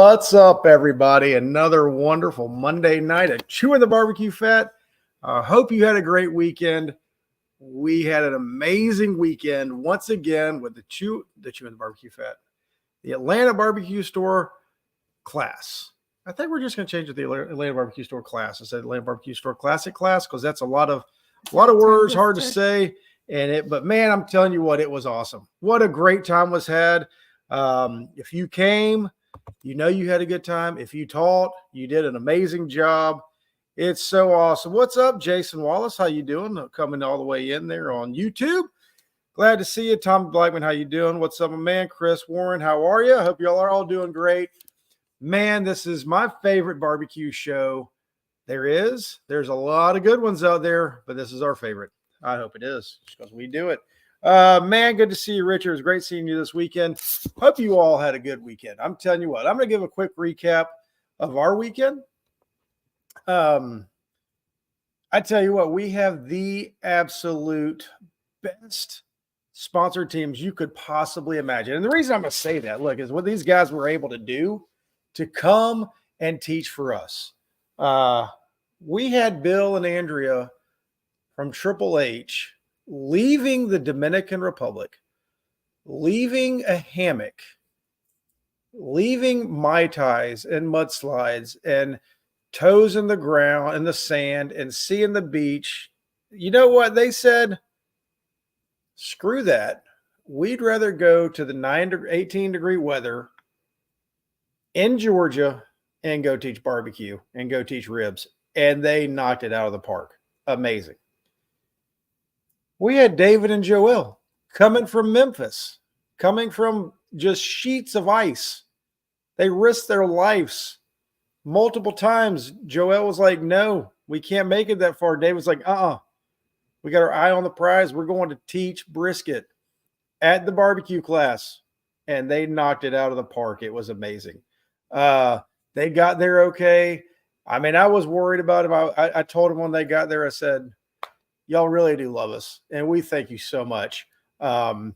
What's up, everybody? Another wonderful Monday night at Chewin the BBQ Fat. I hope you had a great weekend. We had an amazing weekend once again with the Chewin the BBQ Fat, the Atlanta Barbecue Store class. I think we're just going to change it to the Atlanta Barbecue Store class instead of Atlanta Barbecue Store Classic class, because that's a lot of words, hard to say. But man, I'm telling you what, it was awesome. What a great time was had. If you came, you know you had a good time. If you taught, you did an amazing job. It's so awesome. What's up, Jason Wallace? How you doing? Coming all the way in there on YouTube. Glad to see you. Tom Blackman, how you doing? What's up, my man? Chris Warren, how are you? I hope y'all are all doing great. Man, this is my favorite barbecue show there's a lot of good ones out there, but this is our favorite. I hope it is, because we do it. Man, good to see you, Richard. It was great seeing you this weekend. Hope you all had a good weekend. I'm telling you what, I'm going to give a quick recap of our weekend. I tell you what, we have the absolute best sponsored teams you could possibly imagine. And the reason I'm going to say that, look, is what these guys were able to do to come and teach for us. We had Bill and Andrea from Triple H leaving the Dominican Republic, leaving a hammock, leaving Mai Tais and mudslides and toes in the ground and the sand and seeing the beach. You know what they said? Screw that. We'd rather go to the 18 degree weather in Georgia and go teach barbecue and go teach ribs. And they knocked it out of the park. Amazing. We had David and Joel coming from Memphis, coming from just sheets of ice. They risked their lives multiple times. Joel was like, no, we can't make it that far. David was like, we got our eye on the prize. We're going to teach brisket at the barbecue class. And they knocked it out of the park. It was amazing. They got there okay. I mean, I was worried about him. I told him when they got there, I said, y'all really do love us, and we thank you so much. They're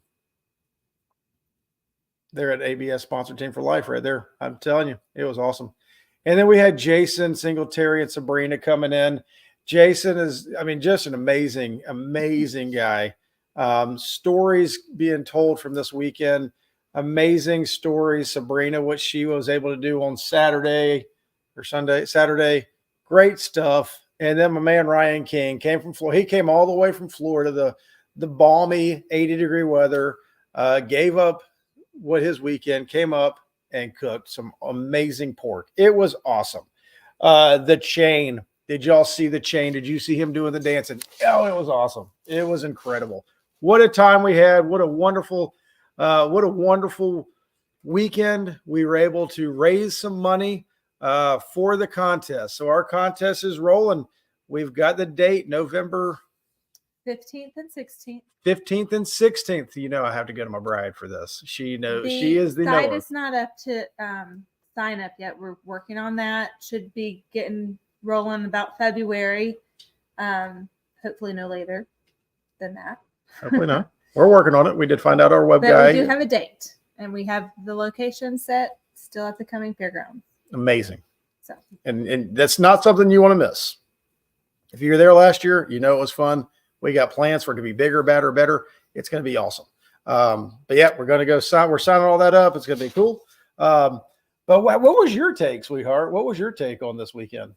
at ABS sponsored team for life right there. I'm telling you, it was awesome. And then we had Jason, Singletary, and Sabrina coming in. Jason is, I mean, just an amazing, amazing guy. Stories being told from this weekend. Amazing stories. Sabrina, what she was able to do on Saturday, great stuff. And then my man Ryan King came from Florida. He came all the way from Florida, the balmy 80 degree weather, gave up what his weekend, came up and cooked some amazing pork. It was awesome. The chain. Did y'all see the chain? Did you see him doing the dancing? Oh, it was awesome. It was incredible. What a time we had. What a wonderful weekend. We were able to raise some money for the contest. So our contest is rolling. We've got the date, November 15th and 16th. 15th and 16th. You know, I have to go to my bride for this. She knows. She is the site knower. is not up to sign up yet. We're working on that. Should be getting rolling about February. Hopefully no later than that. Hopefully not. We're working on it. We did find out our web guy. We do have a date, and we have the location set still at the Cumming Fairgrounds. Amazing. So, and that's not something you want to miss. If you were there last year, you know it was fun. We got plans for it to be bigger, better. It's going to be awesome. But yeah, we're going to go sign. We're signing all that up. It's going to be cool. But what was your take, sweetheart? What was your take on this weekend?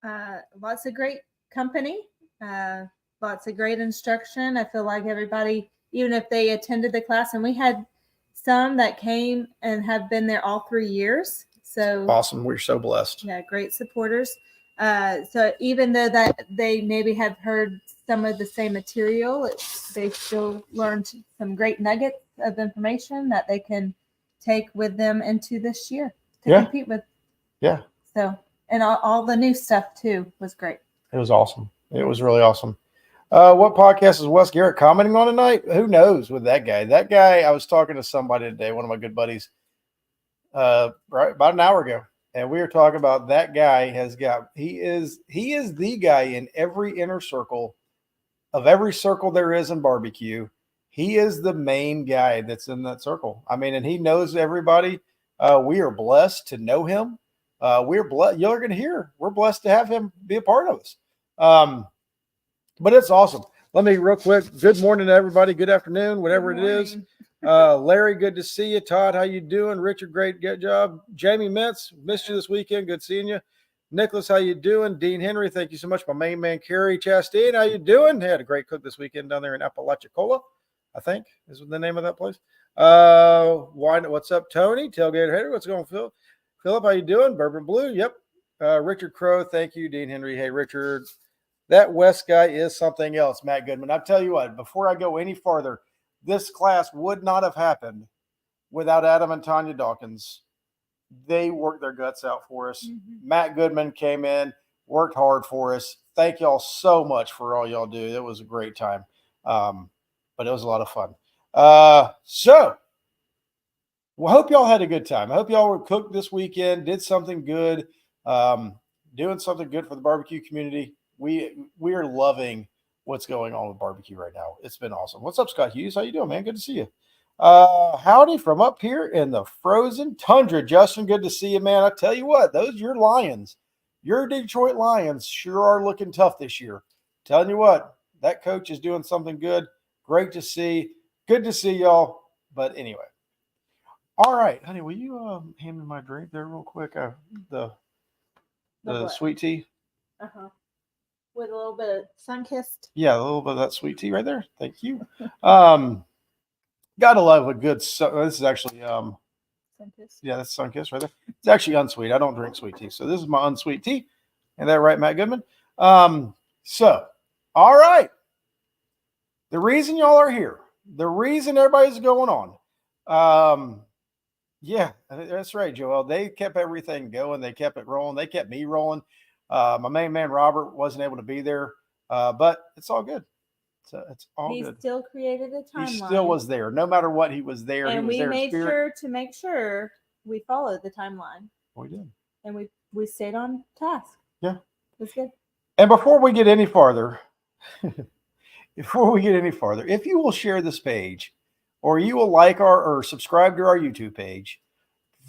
Lots of great company. Lots of great instruction. I feel like everybody, even if they attended the class, and we had some that came and have been there all 3 years. So awesome. We're so blessed. Yeah, great supporters. So even though that they maybe have heard some of the same material, they still learned some great nuggets of information that they can take with them into this year to compete with. Yeah. So, and all the new stuff too was great. It was awesome. It was really awesome. What podcast is Wes Garrett commenting on tonight? Who knows with that guy? That guy, I was talking to somebody today, one of my good buddies, right about an hour ago. And we were talking about that guy he is the guy in every inner circle of every circle there is in barbecue. He is the main guy that's in that circle. I mean, and he knows everybody. We are blessed to know him. We're blessed. You're going to hear. We're blessed to have him be a part of us. But it's awesome. Let me real quick. Good morning to everybody. Good afternoon, whatever it is. Larry, good to see you. Todd, how you doing? Richard, great job. Jamie Mintz, missed you this weekend. Good seeing you. Nicholas, how you doing? Dean Henry, thank you so much. My main man, Kerry Chastain, how you doing? Had a great cook this weekend down there in Apalachicola, I think is the name of that place. What's up, Tony? Tailgater Hater, what's going on, Phil? Philip, how you doing? Bourbon Blue, yep. Richard Crow, thank you. Dean Henry, hey, Richard. That West guy is something else, Matt Goodman. I'll tell you what, before I go any farther, this class would not have happened without Adam and Tanya Dawkins. They worked their guts out for us. Mm-hmm. Matt Goodman came in, worked hard for us. Thank y'all so much for all y'all do. It was a great time. But it was a lot of fun. So we hope y'all had a good time. I hope y'all were cooked this weekend, did something good, doing something good for the barbecue community. We are loving what's going on with barbecue right now. It's been awesome. What's up, Scott Hughes? How you doing, man? Good to see you. Howdy from up here in the frozen tundra. Justin, good to see you, man. I tell you what, your Lions, your Detroit Lions sure are looking tough this year. Telling you what, that coach is doing something good. Great to see. Good to see y'all. But anyway. All right, honey, will you hand me my drink there real quick? The sweet tea. Uh-huh. With a little bit of sun-kissed. Yeah, a little bit of that sweet tea right there. Thank you. Gotta love a good. This is actually sun-kissed. Yeah, that's sun-kissed right there. It's actually unsweet. I don't drink sweet tea, so this is my unsweet tea. Is that right, Matt Goodman? So, all right. The reason y'all are here, the reason everybody's going on, yeah, that's right, Joel. They kept everything going. They kept it rolling. They kept me rolling. My main man, Robert, wasn't able to be there, but it's all good. So it's all good. He still created a timeline. He still was there. No matter what, he was there. And he was we there made sure to make sure we followed the timeline. We did. And we stayed on task. Yeah. It was good. And before we get any farther, if you will share this page or you will like or subscribe to our YouTube page,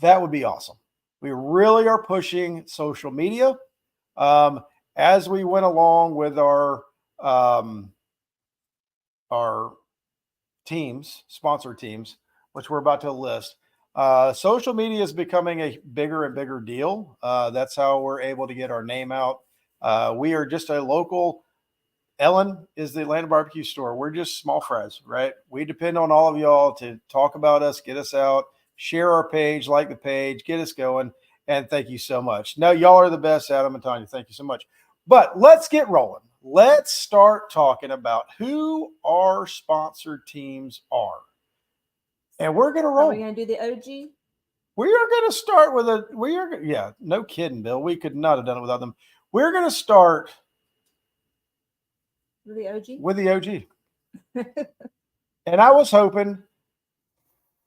that would be awesome. We really are pushing social media. As we went along with our teams, sponsor teams, which we're about to list, social media is becoming a bigger and bigger deal. That's how we're able to get our name out. We are just a local. Ellen is the Atlanta barbecue store. We're just small fries, right? We depend on all of y'all to talk about us, get us out, share our page, like the page, get us going. And thank you so much. No, y'all are the best, Adam and Tanya. Thank you so much. But let's get rolling. Let's start talking about who our sponsored teams are. And we're going to roll. Are we going to do the OG? We are going to start with yeah, no kidding, Bill. We could not have done it without them. We're going to start with the OG? With the OG. And I was hoping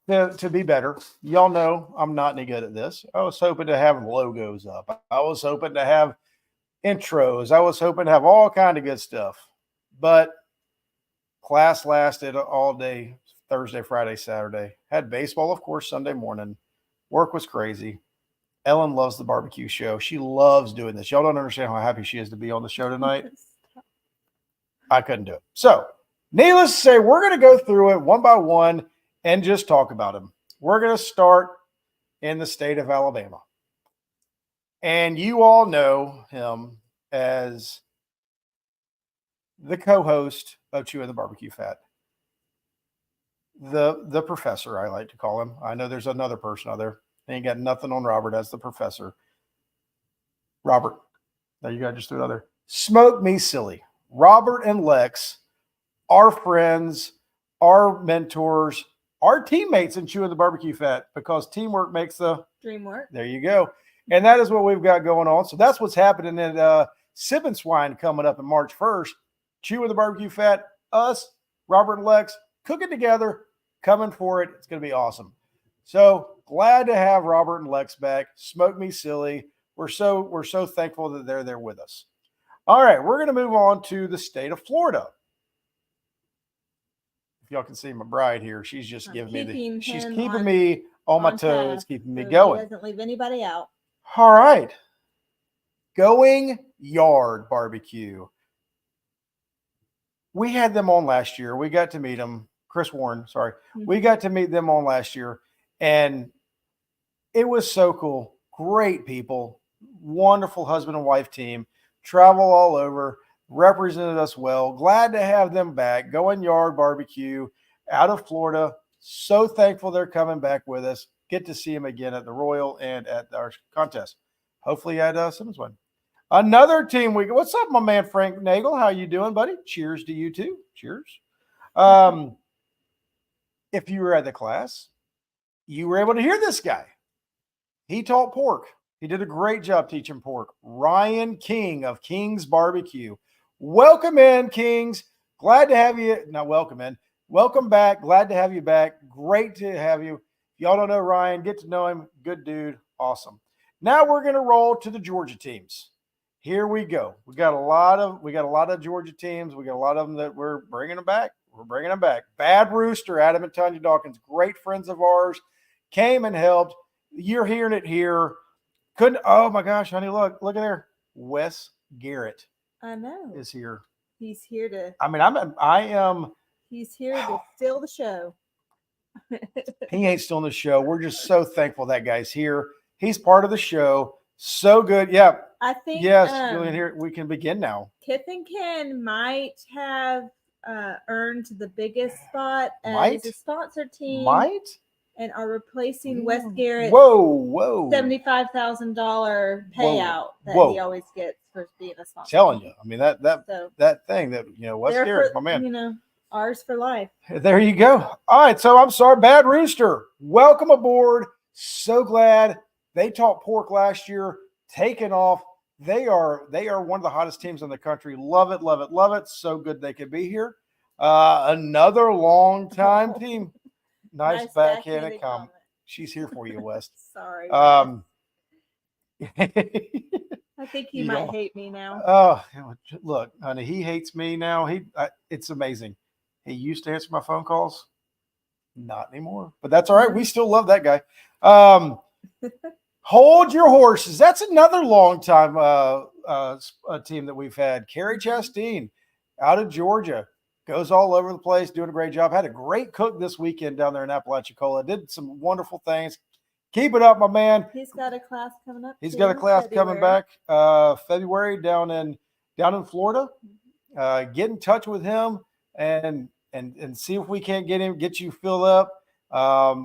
to be better. Y'all know I'm not any good at this. I was hoping to have logos up. I was hoping to have intros. I was hoping to have all kind of good stuff. But class lasted all day, Thursday, Friday, Saturday. Had baseball, of course, Sunday morning. Work was crazy. Ellen loves the barbecue show. She loves doing this. Y'all don't understand how happy she is to be on the show tonight. I couldn't do it. So, needless to say, we're going to go through it one by one and just talk about him. We're going to start in the state of Alabama. And you all know him as the co-host of Chewin the BBQ Fat. The professor, I like to call him. I know there's another person out there. They ain't got nothing on Robert as the professor. Robert. There you go. Just threw it out there. Smoke me silly. Robert and Lex, our friends, our mentors, our teammates in Chewin the BBQ Fat, because teamwork makes the dream work. There you go. And that is what we've got going on. So that's what's happening at Sip and Swine coming up on March 1st. Chewin the BBQ Fat, us, Robert and Lex, cooking together, coming for it. It's going to be awesome. So glad to have Robert and Lex back. Smoke me silly. We're so thankful that they're there with us. All right, we're going to move on to the state of Florida. If y'all can see my bride here, she's just giving me she's keeping me on my On toes, task, keeping me so going. He doesn't leave anybody out. All right. Going Yard Barbecue. We had them on last year. We got to meet them. Chris Warren, sorry. We got to meet them on last year. And it was so cool. Great people. Wonderful husband and wife team. Travel all over. Represented us well. Glad to have them back. Going Yard Barbecue out of Florida. So thankful they're coming back with us. Get to see them again at the Royal and at our contest. Hopefully at Simmons one. Another team we what's up, my man Frank Nagel? How you doing, buddy? Cheers to you too. Cheers. If you were at the class, you were able to hear this guy. He taught pork. He did a great job teaching pork. Ryan King of King's Barbecue. Welcome in, Kings. Glad to have you. Not welcome in. Welcome back. Glad to have you back. Great to have you. If y'all don't know Ryan, get to know him. Good dude. Awesome. Now we're going to roll to the Georgia teams. Here we go. We got a lot of Georgia teams. We got a lot of them that we're bringing them back. We're bringing them back. Bad Rooster, Adam and Tanya Dawkins, great friends of ours, came and helped. You're hearing it here. Couldn't. Oh my gosh, honey, look at there. Wes Garrett. I know. Is here. He's here to. I mean, I am. He's here to steal the show. He ain't stealing the show. We're just so thankful that guy's here. He's part of the show. So good. Yeah. I think. Yes, Julian, here we can begin now. Kith and Ken might have earned the biggest spot as a sponsor team. Might. And are replacing Wes Garrett's $75,000 payout that he always gets for being a sponsor. Telling you, I mean that thing that Wes Garrett, my man, ours for life. There you go. All right, so I'm sorry, Bad Rooster, welcome aboard. So glad they taught pork last year, taking off. They are one of the hottest teams in the country. Love it, love it, love it. So good they could be here. Another long time team. Nice backhanded comment. She's here for you, West. Sorry. I think he might hate me now. Oh, look, honey, he hates me now. It's amazing. He used to answer my phone calls. Not anymore. But that's all right. We still love that guy. Hold your horses. That's another long time team that we've had. Carrie Chastain out of Georgia. Goes all over the place, doing a great job. Had a great cook this weekend down there in Apalachicola. Did some wonderful things. Keep it up, my man. He's got a class coming up. He's got a class coming back February down in Florida. Get in touch with him and see if we can't get you filled up.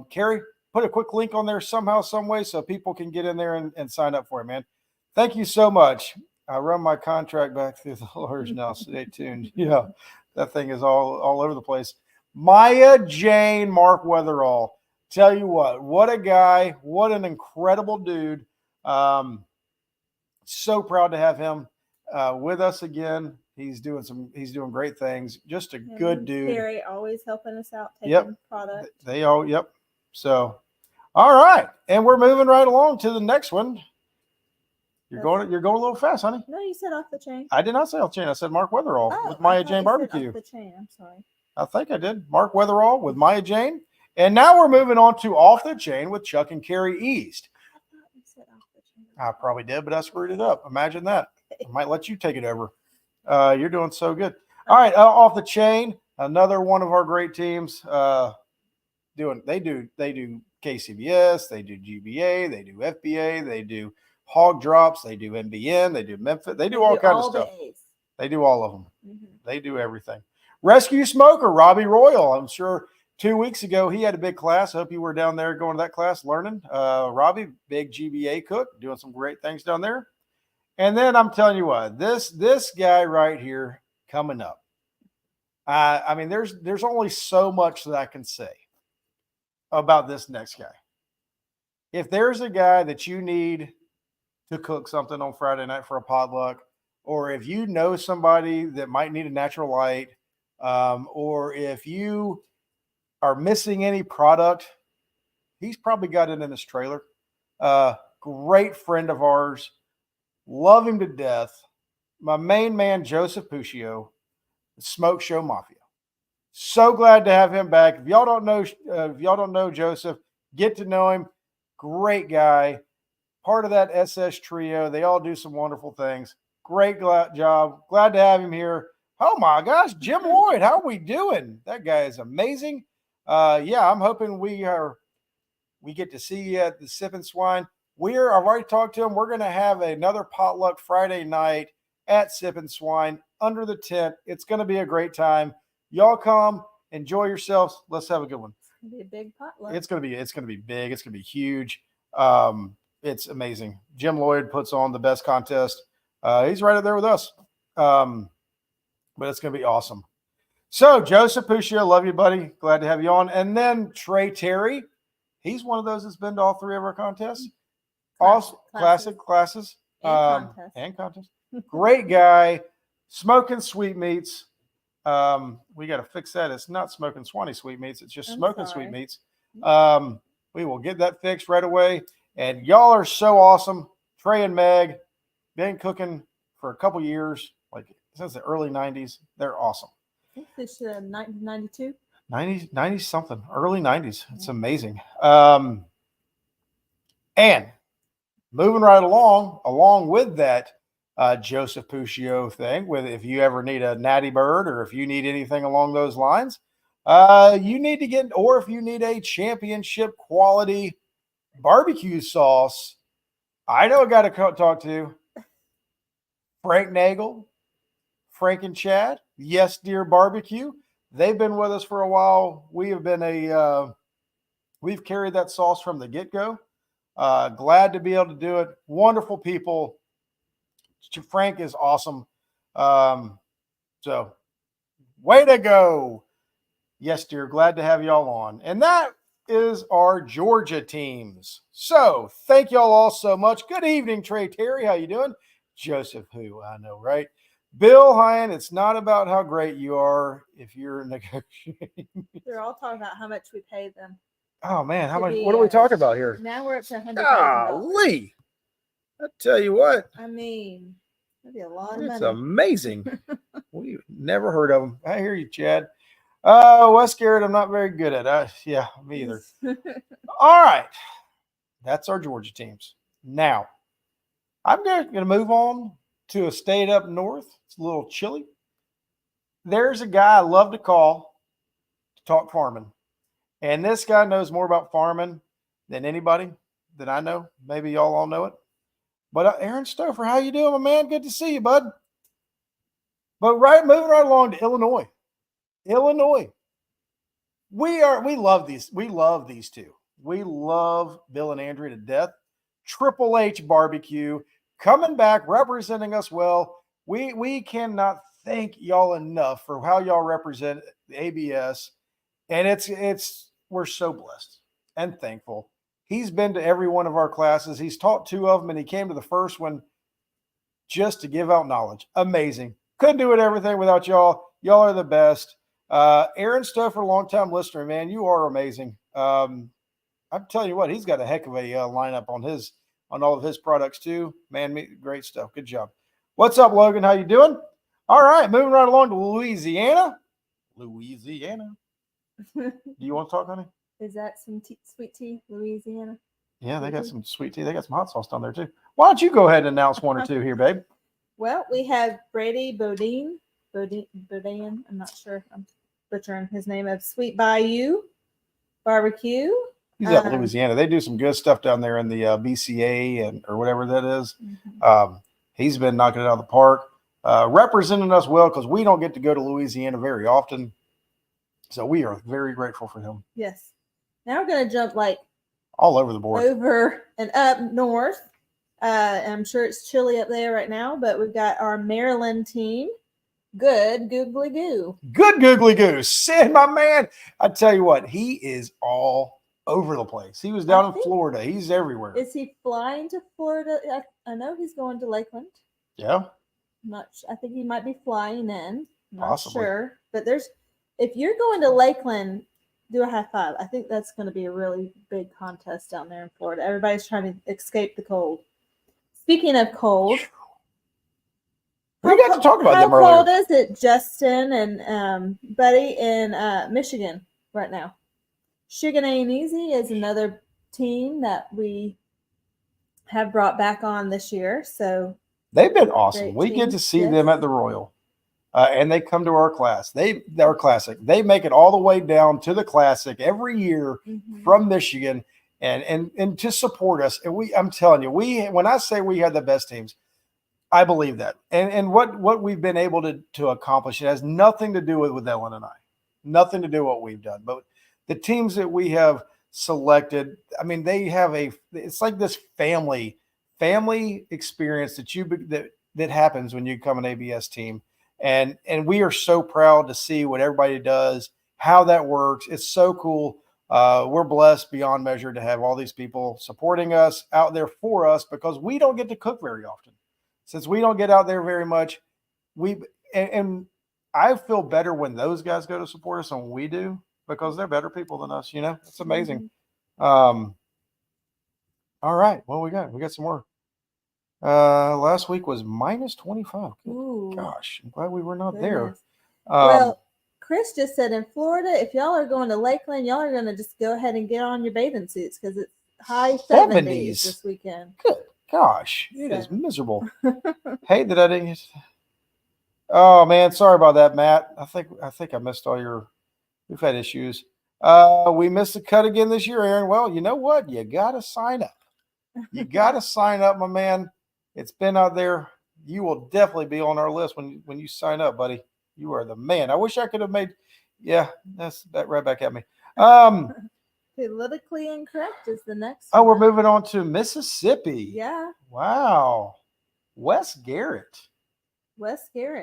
Carrie, put a quick link on there somehow, some way, so people can get in there and sign up for it, man. Thank you so much. I run my contract back through the lawyers now. Stay tuned. Yeah. That thing is all over the place. Maya Jane, Mark Weatherall. Tell you what a guy, what an incredible dude. So proud to have him with us again. He's doing great things. Just a good dude. Carrie always helping us out, taking product. Yep. So, all right, and we're moving right along to the next one. You're going a little fast, honey. No, you said off the chain. I did not say off the chain. I said Mark Weatherall with Maya Jane Barbecue. Off the chain. I'm sorry. I think I did. Mark Weatherall with Maya Jane. And now we're moving on to Off the Chain with Chuck and Carrie East. I thought you said off the chain. I probably did, but I screwed it up. Imagine that. I might let you take it over. You're doing so good. All right, Off the Chain, another one of our great teams. They do KCBS, they do GBA, they do FBA, they do Hog Drops, they do MBN, they do Memphis, they do all kinds of stuff. They do all of them. Mm-hmm. They do everything. Rescue Smoker, Robbie Royal. I'm sure 2 weeks ago he had a big class. I hope you were down there going to that class learning. Robbie, big GBA cook, doing some great things down there. And then I'm telling you what, this guy right here coming up. I mean, there's only so much that I can say about this next guy. If there's a guy that you need to cook something on Friday night for a potluck, or if you know somebody that might need a natural light, or if you are missing any product, he's probably got it in his trailer. Great friend of ours. Love him to death. My main man, Joseph Puccio, the Smoke Show Mafia. So glad to have him back. If y'all don't know Joseph, Get to know him. Great guy. Part of that SS trio. They all do some wonderful things. Great job. Glad to have him here. Oh my gosh, Jim Lloyd, how are we doing? That guy is amazing. Yeah, I'm hoping we get to see you at the Sip and Swine. I've already talked to him. We're going to have another potluck Friday night at Sip and Swine under the tent. It's going to be a great time. Y'all come, enjoy yourselves. Let's have a good one. It's gonna be a big potluck. It's going to be big. It's going to be huge. It's amazing. Jim Lloyd puts on the best contest. He's right up there with us. But it's going to be awesome. So, Joseph Puccio, love you, buddy. Glad to have you on. And then Trey Terry. He's one of those that's been to all three of our contests. Awesome. Classic classes. And contests. Great guy. Smoking sweetmeats. We got to fix that. It's not smoking Swanee sweetmeats. It's just smoking sweetmeats. We will get that fixed right away. And y'all are so awesome. Trey and Meg, been cooking for a couple years, like since the early 90s. They're awesome. I think this 1992. 90 something, early 90s. It's amazing. And moving right along with that Joseph Puccio thing, with if you ever need a natty bird or if you need anything along those lines, you need to get, or if you need a championship quality barbecue sauce, I know I got to talk to Frank Nagel, Frank and Chad, Yes Dear Barbecue. They've been with us for a while. We have been we've carried that sauce from the get-go. Glad to be able to do it. Wonderful people. Frank is awesome. So way to go. Yes, dear. Glad to have y'all on. And that is our Georgia teams. So thank y'all all so much. Good evening, Trey Terry. How you doing? Joseph, who I know, right? Bill Hine, it's not about how great you are if you're negotiating. They're all talking about how much we pay them. Oh, man. How much? What are we talking about here? Now we're up to $100,000. Golly. I tell you what. I mean, that'd be a lot of money. It's amazing. We've never heard of them. I hear you, Chad. Wes Garrett, I'm not very good at. Yeah, me either. All right. That's our Georgia teams. Now, I'm going to move on to a state up north. It's a little chilly. There's a guy I love to call to talk farming. And this guy knows more about farming than anybody that I know. Maybe y'all all know it. But Aaron Stouffer, how you doing, my man? Good to see you, bud. But moving right along to Illinois. We love these. We love these two. We love Bill and Andrea to death. Triple H Barbecue coming back, representing us well. We cannot thank y'all enough for how y'all represent the ABS. And we're so blessed and thankful. He's been to every one of our classes. He's taught 2 of them, and he came to the first one just to give out knowledge. Amazing. Couldn't do everything without y'all. Y'all are the best. Aaron Stouffer, longtime listener, man, you are amazing. I'm telling you what, he's got a heck of a lineup on all of his products too. Man, great stuff. Good job. What's up, Logan? How you doing? All right, moving right along to Louisiana. Do you want to talk, honey? Is that some sweet tea, Louisiana? Yeah, they got some sweet tea. They got some hot sauce down there too. Why don't you go ahead and announce one or two here, babe? Well, we have Brady Bodine. I'm not sure. I'm butchering his name, of Sweet Bayou Barbecue. He's out in Louisiana. They do some good stuff down there in the BCA or whatever that is. Mm-hmm. He's been knocking it out of the park, representing us well because we don't get to go to Louisiana very often. So we are very grateful for him. Yes. Now we're going to jump all over the board. Over and up north. I'm sure it's chilly up there right now, but we've got our Maryland team. Good googly goo. Good googly goo. Sid, my man. I tell you what, he is all over the place. He was down in Florida. He's everywhere. Is he flying to Florida? I know he's going to Lakeland. Yeah. I think he might be flying in. Not Possibly. Sure. But if you're going to Lakeland, do a high five. I think that's going to be a really big contest down there in Florida. Everybody's trying to escape the cold. Speaking of cold, we got to talk about them earlier. How cold is it, Justin and Buddy in Michigan right now? Sugar Ain't Easy is another team that we have brought back on this year. So they've been awesome. Great We get team, to see yes. them at the Royal, and they come to our classic. They make it all the way down to the classic every year from Michigan, and to support us. And I'm telling you, when I say we have the best teams, I believe that. And what we've been able to accomplish, it has nothing to do with Ellen and I, nothing to do with what we've done. But the teams that we have selected, I mean, they have it's like this family experience that happens when you become an ABS team. And we are so proud to see what everybody does, how that works. It's so cool. We're blessed beyond measure to have all these people supporting us out there for us, because we don't get to cook very often. Since we don't get out there very much, and I feel better when those guys go to support us than we do, because they're better people than us. It's amazing. All right, what we got? We got some more. Last week was minus 25. Gosh, I'm glad we were not there. Well, Chris just said in Florida, if y'all are going to Lakeland, y'all are going to just go ahead and get on your bathing suits because it's high 70s this weekend. Good gosh, it is miserable. Hey, that I didn't get. Oh man, sorry about that, Matt. I think I missed all your. We've had issues. We missed the cut again this year, Aaron. Well, you know what? You got to sign up. You got to sign up, my man. It's been out there. You will definitely be on our list when you sign up, buddy. You are the man. I wish I could have made. Yeah, that's that right back at me. Politically incorrect is the next. Oh, we're moving on to Mississippi. Yeah. Wow. Wes Garrett.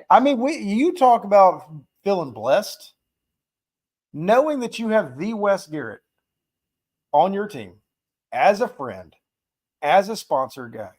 I mean, you talk about feeling blessed. Knowing that you have the Wes Garrett on your team as a friend, as a sponsored guy,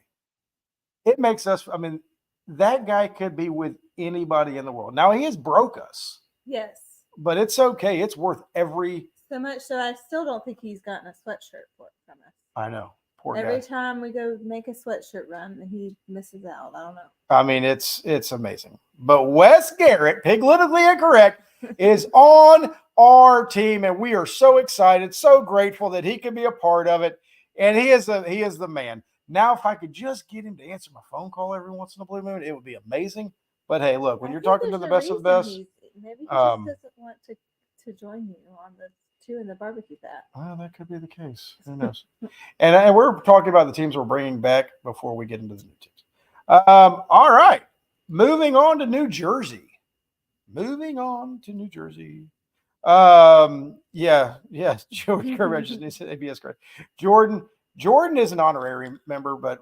it makes us, I mean, that guy could be with anybody in the world. Now, he has broke us. Yes. But it's okay. It's worth every. So much so I still don't think he's gotten a sweatshirt from us. I know. Poor guy. Every time we go make a sweatshirt run, he misses out. I don't know. I mean, it's amazing. But Wes Garrett, politically incorrect, is on our team, and we are so excited, so grateful that he can be a part of it. And he is the man. Now, if I could just get him to answer my phone call every once in a blue moon, it would be amazing. But hey, look, when you're talking to the best of the best, maybe he just doesn't want to join you on the Chewin the BBQ Fat. Well, that could be the case. Who knows? and we're talking about the teams we're bringing back before we get into the new teams. All right, moving on to New Jersey. George Kerr just needs ABS credit. Jordan is an honorary member, but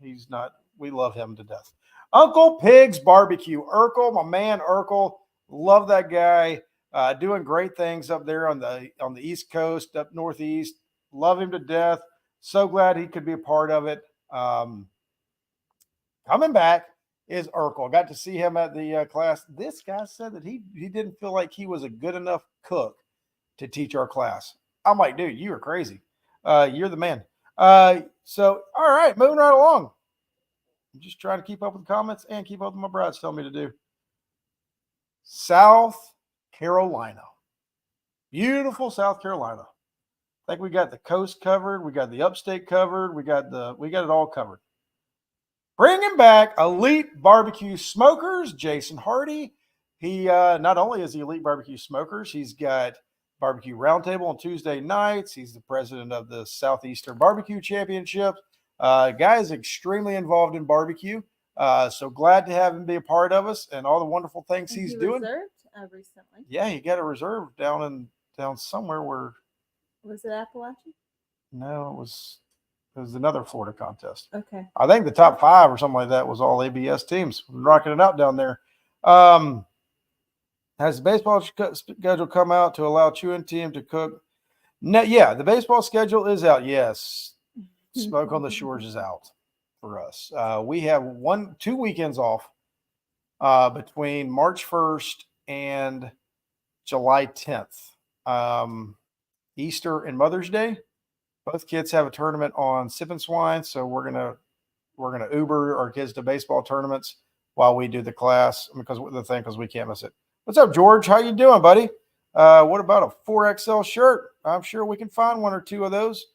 he's not. We love him to death. Uncle Pig's Barbecue, Urkel, my man Urkel, love that guy. Doing great things up there on the East Coast, up Northeast. Love him to death. So glad he could be a part of it. Coming back is Urkel. Got to see him at the class. This guy said that he didn't feel like he was a good enough cook to teach our class. I'm like, dude, you are crazy. You're the man. So, all right, moving right along. I'm just trying to keep up with the comments and keep up with what my bride's telling me to do. South Carolina. Beautiful South Carolina. I think we got the coast covered. We got the upstate covered. We got it all covered. Bringing back Elite Barbecue Smokers, Jason Hardy. He not only is he Elite Barbecue Smokers, he's got Barbecue Roundtable on Tuesday nights. He's the president of the Southeastern Barbecue Championship. Guy is extremely involved in barbecue. So glad to have him be a part of us and all the wonderful things he's doing. Reserved recently. Yeah, he got a reserve down somewhere where. Was it Appalachian? No, it was another Florida contest. Okay. I think the top 5 or something like that was all ABS teams. We're rocking it out down there. Has the baseball schedule come out to allow Chewin team to cook? No, yeah, the baseball schedule is out. Yes. Smoke on the Shores is out for us. We have 2 weekends off between March 1st and July 10th. Easter and Mother's Day. Both kids have a tournament on Sip and Swine, so we're gonna Uber our kids to baseball tournaments while we do the class because we can't miss it. What's up, George? How you doing, buddy? What about a 4XL shirt? I'm sure we can find 1 or 2 of those.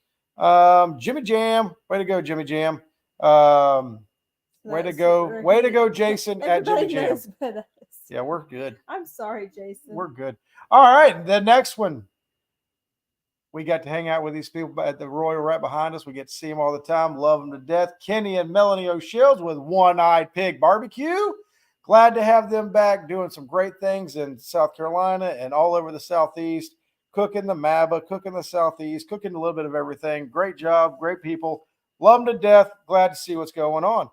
Jimmy Jam, way to go, Jimmy Jam. Way to go, Jason at Jimmy Everybody Jam. knows what that is. Yeah, we're good. I'm sorry, Jason. We're good. All right, the next one. We got to hang out with these people at the Royal right behind us. We get to see them all the time. Love them to death. Kenny and Melanie O'Shields with One-Eyed Pig Barbecue. Glad to have them back doing some great things in South Carolina and all over the Southeast. Cooking the MABA, cooking the Southeast, cooking a little bit of everything. Great job, great people. Love them to death. Glad to see what's going on.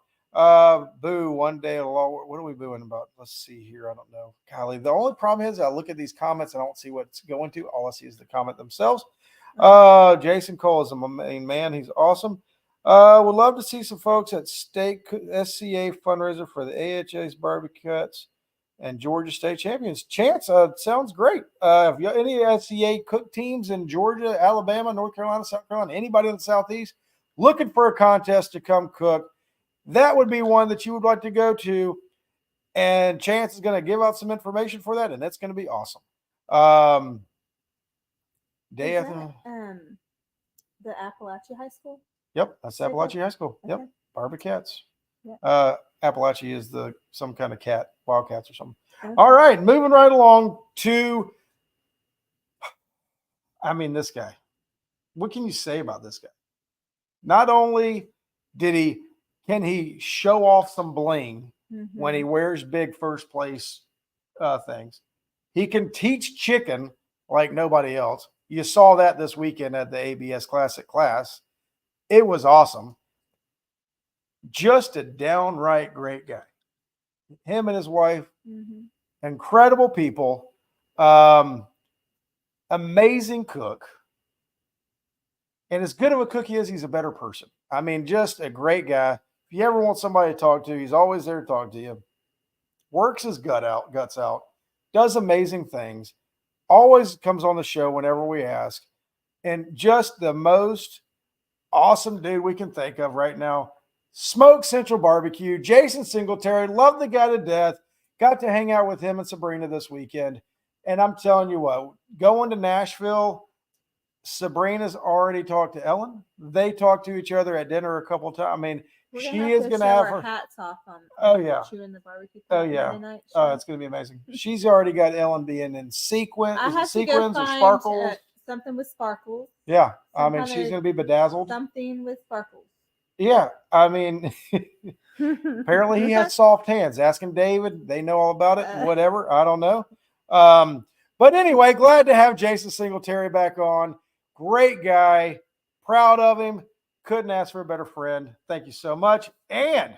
Boo, one day what are we booing about? Let's see here. I don't know. Golly, the only problem is I look at these comments and I don't see what it's going to. All I see is the comment themselves. Jason Cole is a main man. He's awesome. Would love to see some folks at State SCA fundraiser for the AHA's barbecues and Georgia State champions. Chance, sounds great. If you any SCA cook teams in Georgia, Alabama, North Carolina, South Carolina, anybody in the Southeast looking for a contest to come cook, that would be one that you would like to go to. And Chance is going to give out some information for that, and that's going to be awesome. Day after the Appalachia High School. Yep, that's Appalachia High School. Okay. Yep, Barbacats. Yep. Appalachia is some kind of cat, Wildcats or something. Okay. All right, moving right along to, this guy. What can you say about this guy? Not only can he show off some bling when he wears big first place things, he can teach chicken like nobody else. You saw that this weekend at the ABS Classic class. It was awesome. Just a downright great guy. Him and his wife, incredible people, amazing cook. And as good of a cook he is, he's a better person. Just a great guy. If you ever want somebody to talk to, he's always there to talk to you. Works his guts out, does amazing things. Always comes on the show whenever we ask. And just the most awesome dude we can think of right now. Smoke Central Barbecue. Jason Singletary. Love the guy to death. Got to hang out with him and Sabrina this weekend. And I'm telling you what, going to Nashville, Sabrina's already talked to Ellen. They talked to each other at dinner a couple of times. She is going to have her hats off on. Chewin the BBQ Fat. Oh yeah. It's going to be amazing. She's already got Ellen being in sequins. I have to go find sparkles. Something with sparkles. Yeah, she's going to be bedazzled. Something with sparkles. Yeah, apparently he had soft hands. Asking David, they know all about it. Whatever, I don't know. But anyway, glad to have Jason Singletary back on. Great guy, proud of him. Couldn't ask for a better friend. Thank you so much. And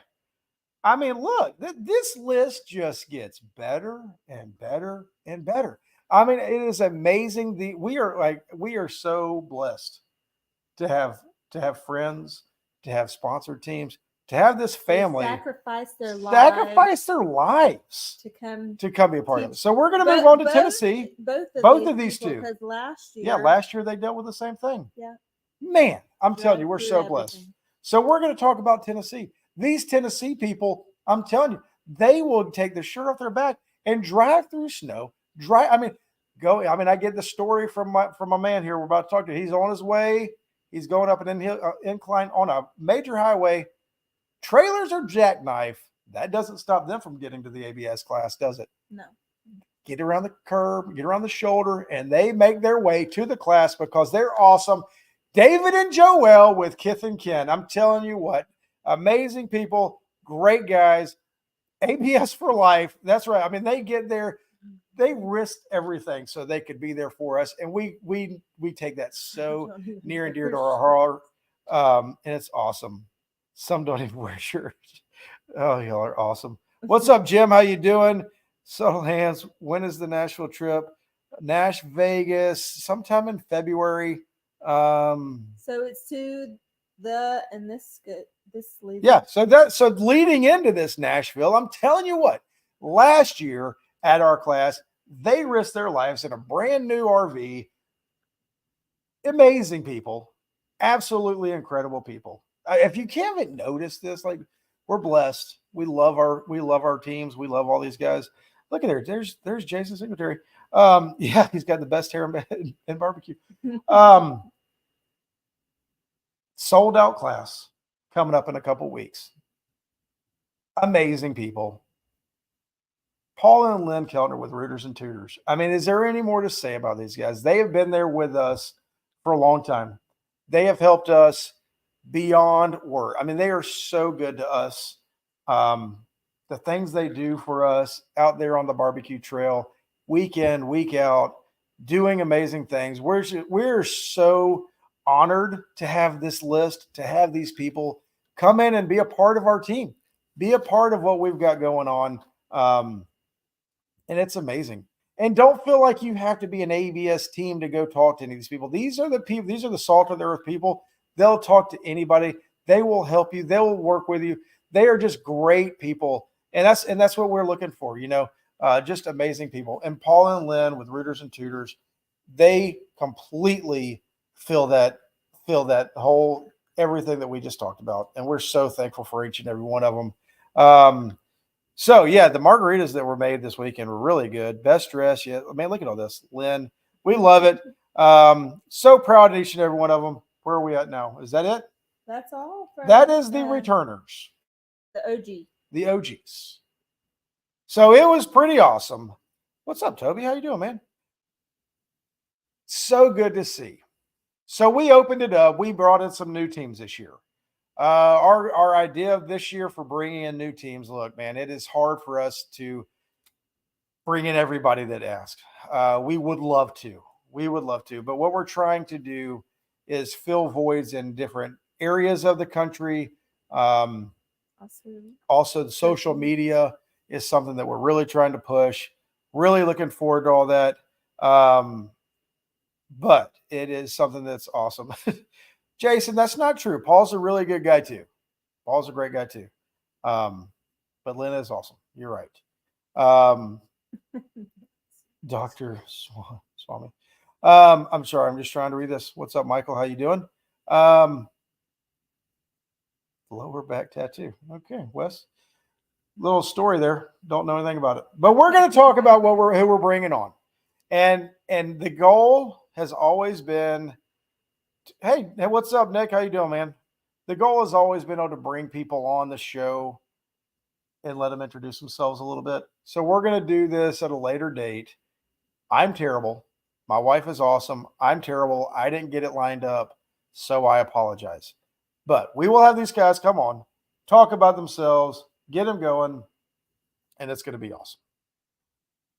look, this list just gets better and better and better. It is amazing. We are so blessed to have friends, to have sponsored teams, to have this family sacrifice their lives to come be a part of it. So we're going to move on to Tennessee. Both of these two. Because last year they dealt with the same thing. Yeah. Man, I'm telling you, we're so blessed. So we're going to talk about Tennessee. These Tennessee people, I'm telling you, they will take the shirt off their back and drive through snow. I get the story from my man here we're about to talk to. He's on his way. He's going up an incline on a major highway. Trailers are jackknife. That doesn't stop them from getting to the ABS class, does it? No. Get around the curb, get around the shoulder, and they make their way to the class because they're awesome. David and Joelle with Kith and Ken. I'm telling you what, amazing people, great guys, ABS for life. That's right. They get there, they risked everything so they could be there for us, and we take that so near and dear to our heart, and it's awesome. Some don't even wear shirts. Oh, y'all are awesome. What's up, Jim? How you doing? Subtle hands. When is the Nashville trip? Nash Vegas, sometime in February. So it's to this leading. Yeah. So leading into this Nashville, I'm telling you what. Last year at our class, they risked their lives in a brand new RV. Amazing people, absolutely incredible people. If you haven't noticed this, we're blessed. We love our teams. We love all these guys. Look at there. There's Jason Singletary. He's got the best hair in barbecue. Sold out class coming up in a couple weeks. Amazing people. Paul and Lynn Keltner with Rooters and Tutors. I mean, is there any more to say about these guys? They have been there with us for a long time. They have helped us beyond work. I mean, they are so good to us. The things they do for us out there on the barbecue trail, week in, week out, doing amazing things. We're so honored to have this list, to have these people come in and be a part of our team, be a part of what we've got going on. And it's amazing. And don't feel like you have to be an ABS team to go talk to any of these people. These are the people, these are the salt of the earth people. They'll talk to anybody. They will help you. They will work with you. They are just great people. And that's what we're looking for, just amazing people. And Paul and Lynn with Rooters and Tutors, they completely fill that whole everything that we just talked about. And we're so thankful for each and every one of them. So, yeah, the margaritas that were made this weekend were really good. Best dress yet. I mean, look at all this. Lynn, we love it. So proud of each and every one of them. Where are we at now? Is that it? That's all. That is the returners. The OG. The OGs. So it was pretty awesome. What's up, Toby? How you doing, man? So good to see. So we opened it up. We brought in some new teams this year. Our idea of this year for bringing in new teams, look, man, it is hard for us to bring in everybody that asks. We would love to. But what we're trying to do is fill voids in different areas of the country. Also, the social media is something that we're really trying to push. Really looking forward to all that. But it is something that's awesome. Jason, that's not true. Paul's a really good guy too. Paul's a great guy too. But Lynn is awesome. You're right. Dr. Swami. I'm sorry. I'm just trying to read this. What's up, Michael? How you doing? Lower back tattoo. Okay, Wes. Little story there. Don't know anything about it. But we're going to talk about who we're bringing on. And the goal has always been, hey, what's up, Nick? How you doing, man? The goal has always been able to bring people on the show and let them introduce themselves a little bit. So we're going to do this at a later date. I'm terrible. My wife is awesome. I'm terrible. I didn't get it lined up, so I apologize. But we will have these guys come on, talk about themselves, get them going, and it's going to be awesome.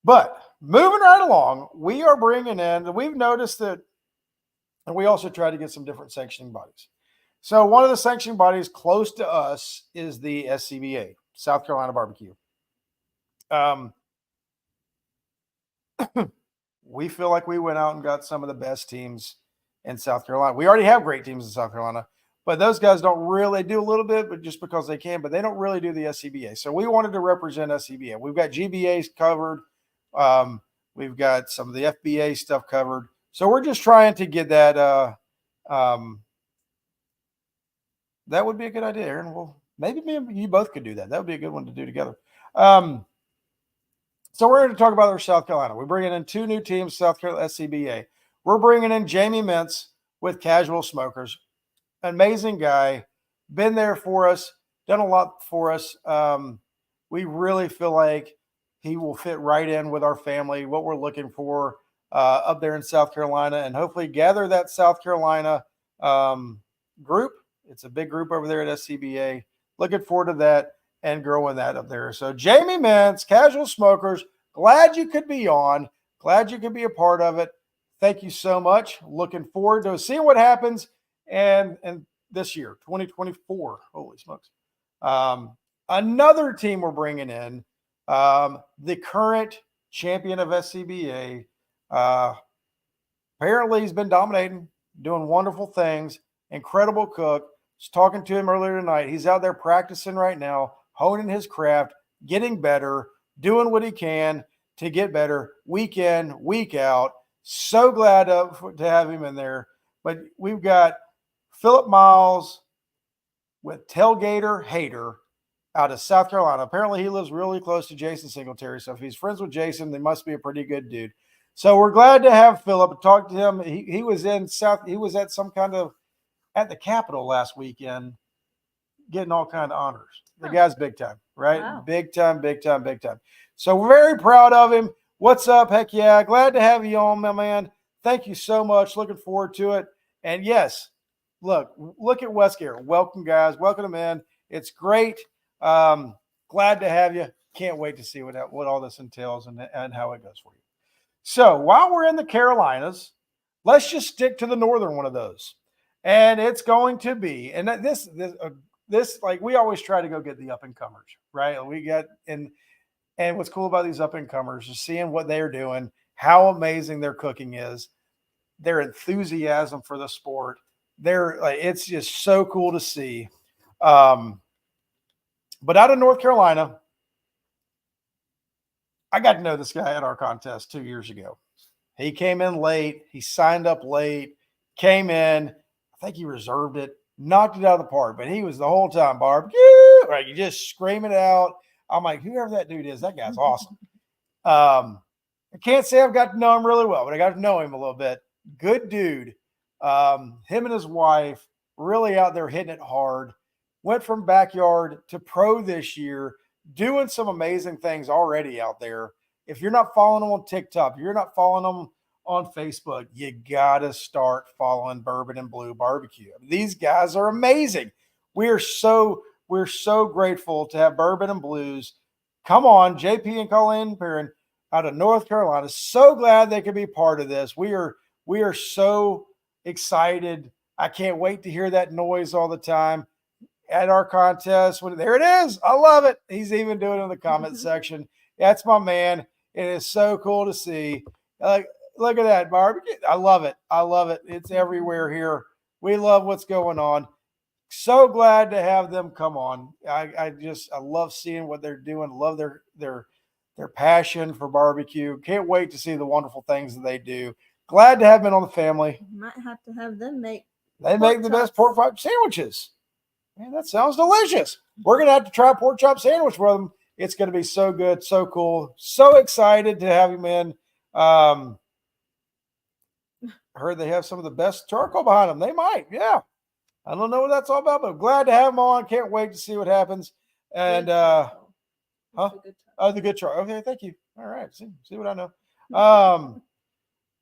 But moving right along, we are bringing in, we've noticed that, and we also try to get some different sanctioning bodies. So one of the sanctioning bodies close to us is the SCBA, South Carolina Barbecue. We feel like we went out and got some of the best teams in South Carolina. We already have great teams in South Carolina, but those guys don't really do a little bit, but just because they can, but they don't really do the SCBA. So we wanted to represent SCBA. We've got GBAs covered. We've got some of the FBA stuff covered. So we're just trying to get that. That would be a good idea, Aaron. Well, maybe me and you both could do that. That would be a good one to do together. So we're going to talk about our South Carolina. We're bringing in two new teams, South Carolina SCBA. We're bringing in Jamie Mintz with Casual Smokers. Amazing guy. Been there for us. Done a lot for us. We really feel like he will fit right in with our family, what we're looking for up there in South Carolina, and hopefully gather that South Carolina group. It's a big group over there at SCBA. Looking forward to that and growing that up there. So Jamie Mintz, Casual Smokers, glad you could be on. Glad you could be a part of it. Thank you so much. Looking forward to seeing what happens and this year, 2024. Holy smokes. Another team we're bringing in, the current champion of SCBA. Apparently he's been dominating, doing wonderful things. Incredible cook. Was talking to him earlier tonight. He's out there practicing right now, honing his craft, getting better, doing what he can to get better week in, week out. So glad to have him in there. But we've got Philip Miles with Tailgater Hater out of South Carolina. Apparently he lives really close to Jason Singletary. So if he's friends with Jason, they must be a pretty good dude. So we're glad to have Philip. Talk to him. He was in South. He was at some kind of at the Capitol last weekend, getting all kind of honors. The guy's big time, right? Wow. Big time, big time, big time. So we're very proud of him. What's up? Heck yeah. Glad to have you on, my man. Thank you so much. Looking forward to it. And yes, look at Wes Garrett. Welcome, guys. Welcome him in. It's great. Glad to have you. Can't wait to see what all this entails and how it goes for you. So while we're in the Carolinas, let's just stick to the northern one of those. And it's going to be, and this like we always try to go get the up and comers, right? We get and what's cool about these up and comers is seeing what they're doing, how amazing their cooking is, their enthusiasm for the sport. It's just so cool to see. But out of North Carolina, I got to know this guy at our contest 2 years ago. He came in late. He signed up late, came in. I think he reserved it, knocked it out of the park, but he was the whole time barbecue. Right, you just scream it out. I'm like, whoever that dude is, that guy's awesome. I can't say I've got to know him really well, but I got to know him a little bit. Good dude. Him and his wife really out there hitting it hard. Went from backyard to pro this year, doing some amazing things already out there. If you're not following them on TikTok, if you're not following them on Facebook, you got to start following Bourbon and Blue Barbecue. These guys are amazing. We're so grateful to have Bourbon and Blues. Come on, JP and Colleen Perrin out of North Carolina. So glad they could be part of this. We are so excited. I can't wait to hear that noise all the time at our contest. There it is. I love it. He's even doing it in the comment section. That's my man. It is so cool to see. Look at that barbecue. I love it. I love it. It's everywhere here. We love what's going on. So glad to have them come on. I love seeing what they're doing. Love their passion for barbecue. Can't wait to see the wonderful things that they do. Glad to have them on the family. You might have to have them make. They make the best pork chop sandwiches. Man, that sounds delicious. We're going to have to try a pork chop sandwich with them. It's going to be so good, so cool. So excited to have him in. Heard they have some of the best charcoal behind them. They might, yeah. I don't know what that's all about, but I'm glad to have them on. Can't wait to see what happens. And Huh? the good charcoal. Okay, thank you. All right, see what I know.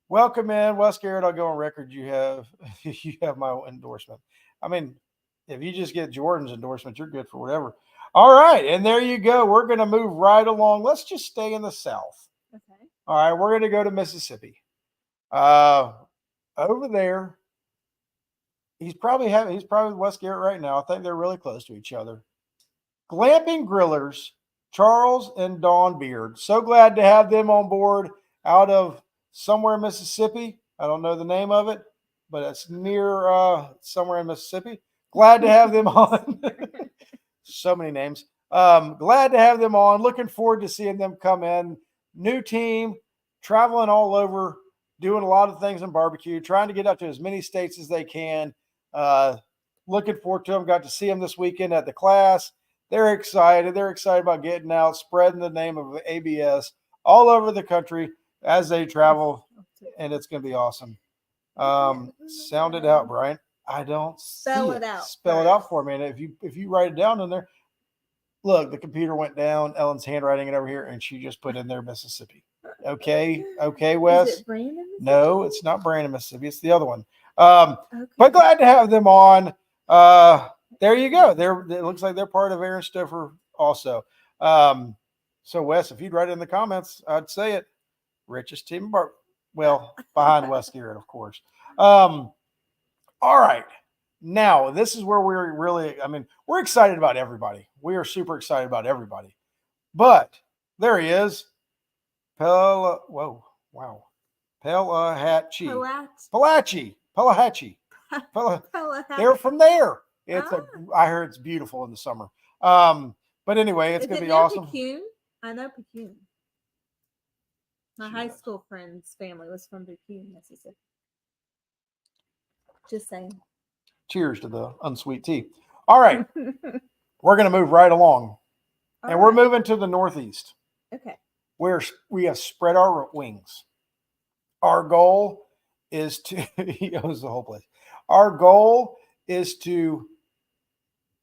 Welcome in, Wes Garrett. I'll go on record. You have my endorsement. I mean, if you just get Jordan's endorsement, you're good for whatever. All right, and there you go. We're going to move right along. Let's just stay in the South. Okay. All right, we're going to go to Mississippi. Over there, he's probably with Wes Garrett right now. I think they're really close to each other. Glamping Grillers, Charles and Dawn Beard. So glad to have them on board out of somewhere in Mississippi. I don't know the name of it, but it's near somewhere in Mississippi. Glad to have them on. So many names. Glad to have them on. Looking forward to seeing them come in. New team, traveling all over, doing a lot of things in barbecue, trying to get up to as many states as they can. Looking forward to them. Got to see them this weekend at the class. They're excited. They're excited about getting out, spreading the name of ABS all over the country as they travel, and it's going to be awesome. Sound it out, Brian. I don't Spell see it out. Spell it out for me. And if you write it down in there, look, the computer went down. Ellen's handwriting it over here, and she just put in there Mississippi. Okay, Wes. Is it Brandon? No, it's not Brandon, Mississippi. It's the other one. Okay. But glad to have them on. There you go. It looks like they're part of Aaron Stouffer also. So Wes, if you'd write it in the comments, I'd say it. Richest team, behind Wes Garrett, of course. All right. Now, this is where we're excited about everybody. We are super excited about everybody. But there he is. Pelahatchie. They're from there. I heard it's beautiful in the summer. But anyway, it's going to be awesome. Picayune? I know Picayune. My high school friend's family was from Picayune, Mississippi. Just saying. Cheers to the unsweet tea. All right. We're going to move right along. We're moving to the Northeast. Okay. Where we have spread our wings. Our goal is to, he owns the whole place. Our goal is to,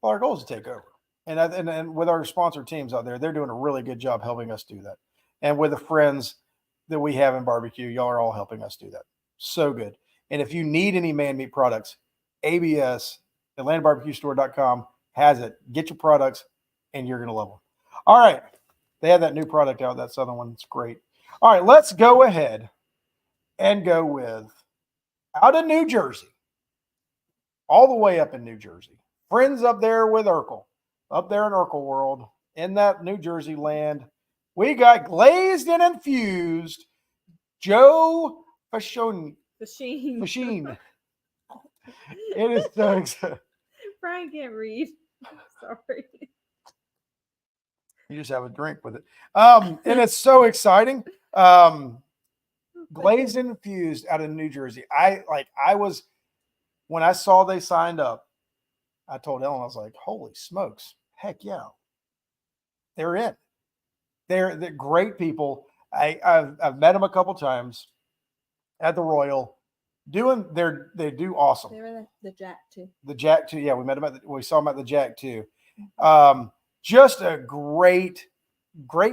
well, our goal is to take over. And with our sponsor teams out there, they're doing a really good job helping us do that. And with the friends that we have in barbecue, y'all are all helping us do that. So good. And if you need any man meat products, ABS, AtlantaBarbecueStore.com has it. Get your products and you're going to love them. All right. They have that new product out, that Southern one. It's great. All right. Let's go ahead and go with out of New Jersey, all the way up in New Jersey. Friends up there with Urkel, up there in Urkel world, in that New Jersey land. We got glazed and infused Joe Fashone. Fashine. It is so exciting. Brian can't read. Sorry. You just have a drink with it. And it's so exciting. Glazed and infused out of New Jersey. When I saw they signed up, I told Ellen, I was like, holy smokes. Heck yeah. They're in. They're great people. I've met them a couple times at the Royal. They do awesome. They were the Jack too. The Jack too. Yeah, we saw them at the Jack too. Just a great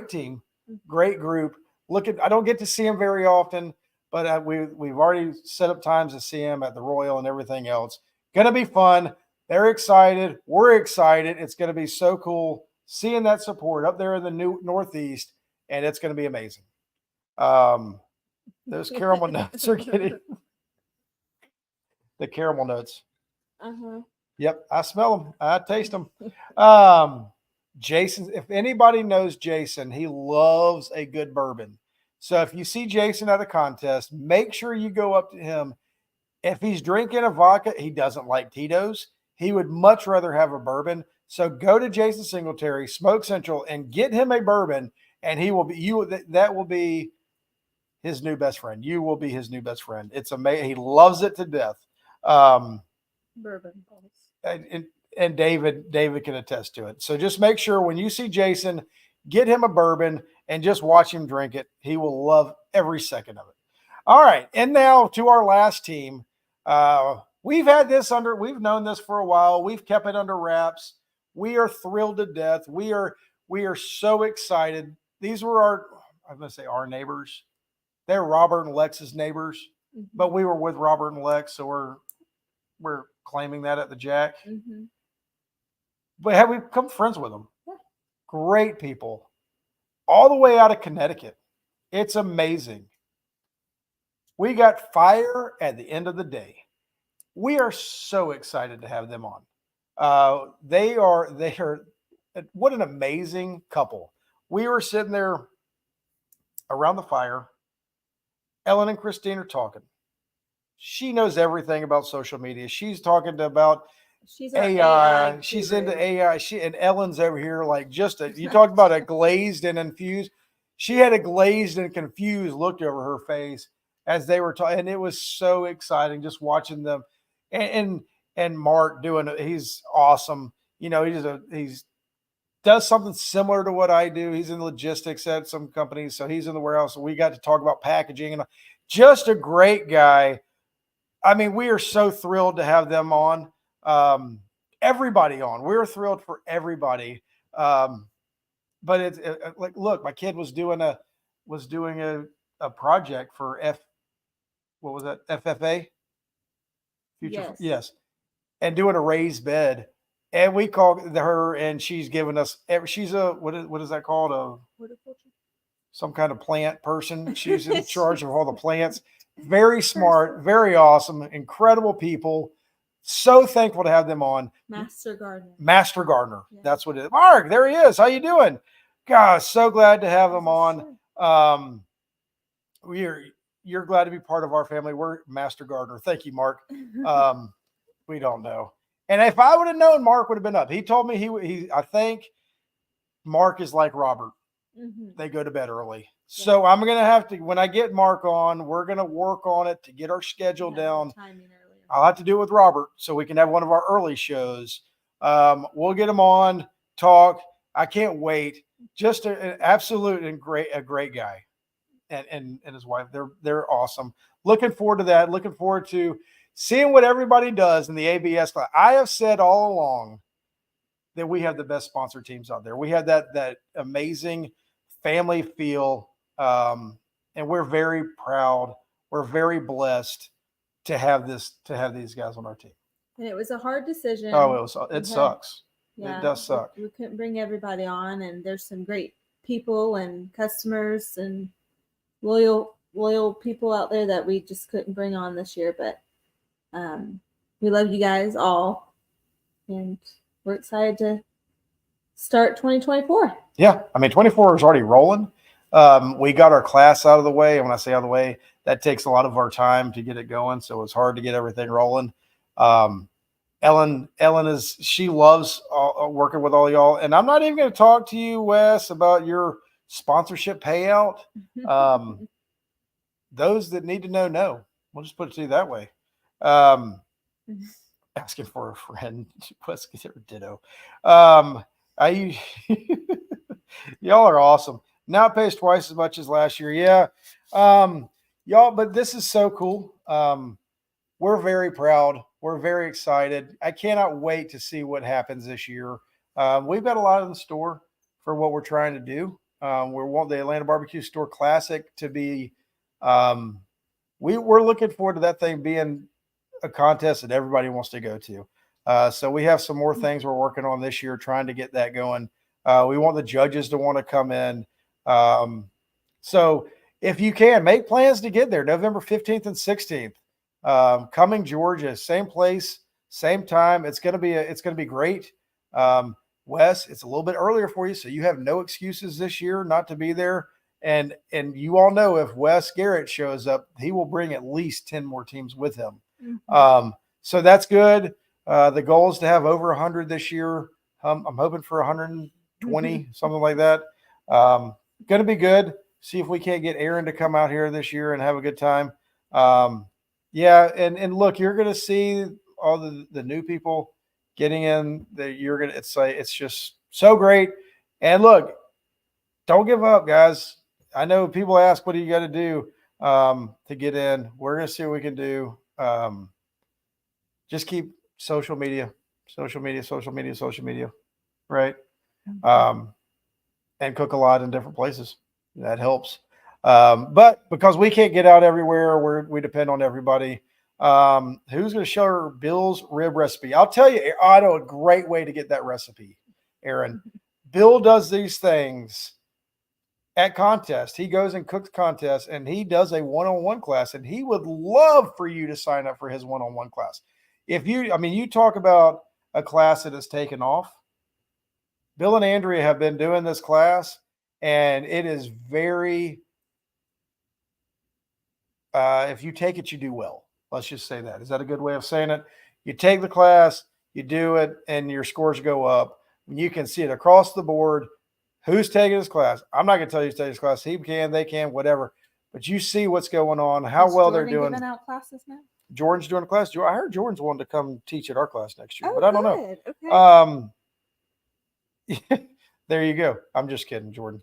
team, great group. I don't get to see them very often, but we've already set up times to see them at the Royal and everything else. Going to be fun. They're excited. We're excited. It's going to be so cool seeing that support up there in the Northeast, and it's going to be amazing. Those caramel nuts are getting the caramel nuts. Yep, I smell them. I taste them. Jason, if anybody knows Jason, he loves a good bourbon. So if you see Jason at a contest, make sure you go up to him. If he's drinking a vodka, he doesn't like Tito's. He would much rather have a bourbon. So go to Jason Singletary, Smoke Central, and get him a bourbon, and that will be his new best friend. You will be his new best friend. It's amazing. He loves it to death. Bourbon balls. And David can attest to it. So just make sure when you see Jason, get him a bourbon and just watch him drink it. He will love every second of it. All right. And now to our last team. We've known this for a while. We've kept it under wraps. We are thrilled to death. We are so excited. These were our neighbors. They're Robert and Lex's neighbors, but we were with Robert and Lex. So we're claiming that at the Jack. But have we become friends with them? Yeah. Great people. All the way out of Connecticut. It's amazing. We got fire at the end of the day. We are so excited to have them on. They are what an amazing couple. We were sitting there around the fire. Ellen and Christine are talking. She knows everything about social media. She's talking about AI. She's into AI. And Ellen's over here you talked about a glazed and infused. She had a glazed and confused look over her face as they were talking, and it was so exciting just watching them. And Mark doing it. He's awesome. You know, he's does something similar to what I do. He's in logistics at some companies, so he's in the warehouse. So we got to talk about packaging, and just a great guy. I mean, we are so thrilled to have them on. Everybody on. We're thrilled for everybody. But it's look, my kid was doing a project for what was that? FFA? Yes. And doing a raised bed. And we called her, and she's given us. She's what is that called? Horticulture. Some kind of plant person. She's in charge of all the plants. Very smart, very awesome, incredible people. So thankful to have them on. Master Gardener. Yeah. That's what it is. Mark, there he is. How you doing? Gosh, so glad to have them on. You're glad to be part of our family. We're Master Gardener. Thank you, Mark. We don't know. And if I would have known, Mark would have been up. He told me I think Mark is like Robert. They go to bed early. Yeah. So I'm going to have to, when I get Mark on, we're going to work on it to get our schedule down. I'll have to do it with Robert so we can have one of our early shows. We'll get him on, talk. I can't wait. Just an absolute and a great guy. And his wife, they're awesome. Looking forward to that. Looking forward to seeing what everybody does in the ABS class. I have said all along that we have the best sponsor teams out there. We have that amazing family feel, and we're very proud. We're very blessed to have these guys on our team. And it was a hard decision. Oh, it sucks. Yeah, it does suck. We couldn't bring everybody on, and there's some great people and customers and loyal people out there that we just couldn't bring on this year. But we love you guys all, and we're excited to start 2024. Yeah, I mean, 24 is already rolling. We got our class out of the way. And when I say out of the way, that takes a lot of our time to get it going. So it's hard to get everything rolling. Ellen she loves working with all y'all. And I'm not even going to talk to you, Wes, about your sponsorship payout. Those that need to know. We'll just put it to you that way. Asking for a friend. Wes, get her ditto. Y'all are awesome. Now it pays twice as much as last year. Yeah. Y'all, but this is so cool. We're very proud. We're very excited. I cannot wait to see what happens this year. We've got a lot in the store for what we're trying to do. We want the Atlanta Barbecue Store Classic to be, we're looking forward to that thing being a contest that everybody wants to go to. So we have some more things we're working on this year, trying to get that going. We want the judges to want to come in. So if you can, make plans to get there November 15th and 16th. Cumming, Georgia, same place, same time. It's going to be great. Wes, it's a little bit earlier for you, so you have no excuses this year not to be there. And you all know if Wes Garrett shows up, he will bring at least 10 more teams with him. Mm-hmm. So that's good. The goal is to have over 100 this year. I'm hoping for 120, something like that. Going to be good. See if we can't get Aaron to come out here this year and have a good time. Yeah, and look, you're going to see all the new people getting in. That you're going to it's just so great. And look, don't give up, guys. I know people ask, what do you got to do to get in? We're going to see what we can do. Just keep social media, right? And cook a lot in different places. That helps. But because we can't get out everywhere, we depend on everybody. Who's going to show Bill's rib recipe? I'll tell you, I know a great way to get that recipe, Aaron. Bill does these things at contests. He goes and cooks contests, and he does a one-on-one class, and he would love for you to sign up for his one-on-one class. You talk about a class that has taken off. Bill and Andrea have been doing this class, and it is very, if you take it, you do well. Let's just say that. Is that a good way of saying it? You take the class, you do it, and your scores go up. You can see it across the board. Who's taking this class? I'm not going to tell you who's taking this class. He can, they can, whatever. But you see what's going on, how well they're doing. Giving out classes now? Jordan's doing a class. I heard Jordan's wanting to come teach at our class next year, but I don't know. Okay. There you go. I'm just kidding, Jordan.